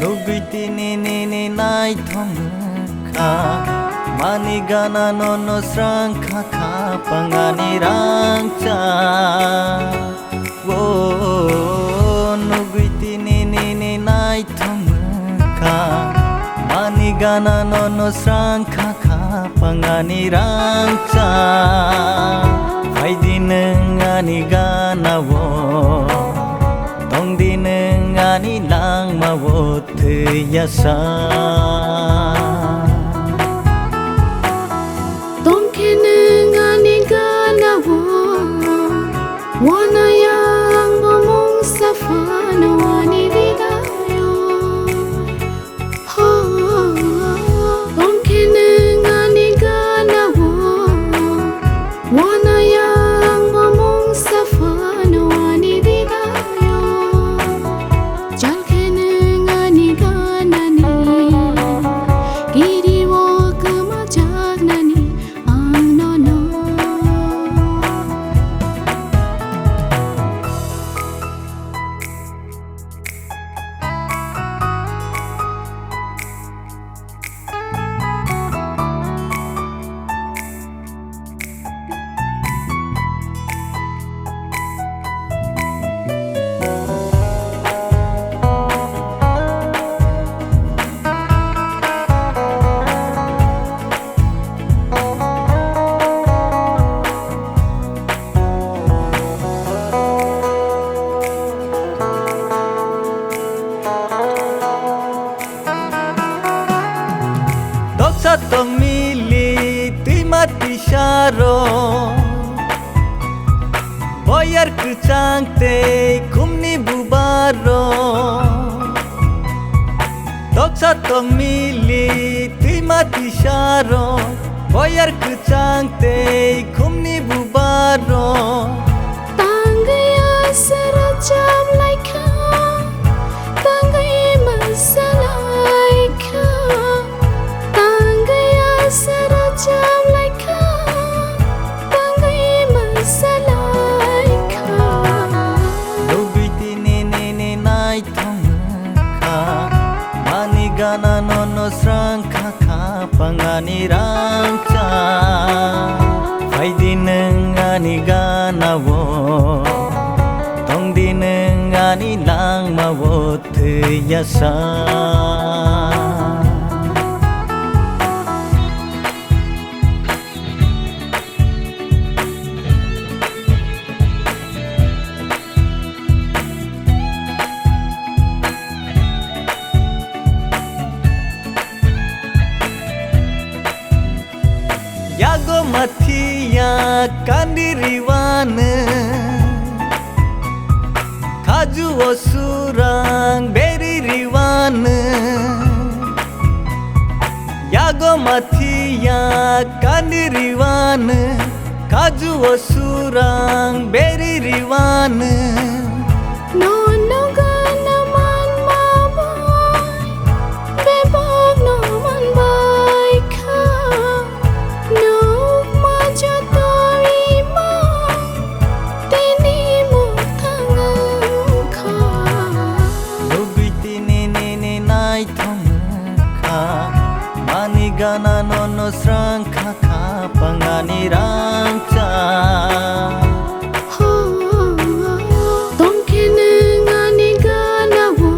Nuguiti ni nai thongka Mani gana nono srang kaka Pangani rangcha Nuguiti ni nai thongka Mani gana nono srang kaka Pangani rangcha Haidi nengani gana wo Tongdi nengani lang mawot yasa Tongke nengani gana wo Wana yang ngomong safana wani didayo Tongke nengani gana wo Wana yang ngomong safana wani didayo Jalke nengani gana ni Giri wo kemajak nani ang nono Tong mili tui mati syaro Boyar kecang te kumni bubaro Doksa tong mili tui mati syaro Boyar kecang te kumni bubaro Tanggaya serajam laika Tanggaya masalaika Serajam laika Tanggaya masalaika Nuguiti ni nai thongka Mani gana nono srang kaka Pangani rangcha Haidi nengani gana wo Tongdi nengani lang mawot yasa Yago mathia kandiriwana Kaju osurang beri riwana Yago mathia kandiriwana Kaju osurang beri riwana Nono gana man maboy Bebog no man baika Nuk majo torima Tini mutangangka Nuguiti ni nai thongka Mani gana nono srang kaka Pangani rangcha Tongke nengani gana wo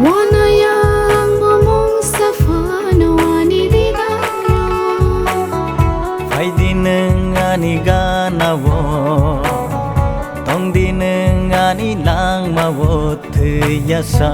Wana yang ngomong safana wani didayo Haidi nengani gana wo Tongdi nengani lang mawot yasa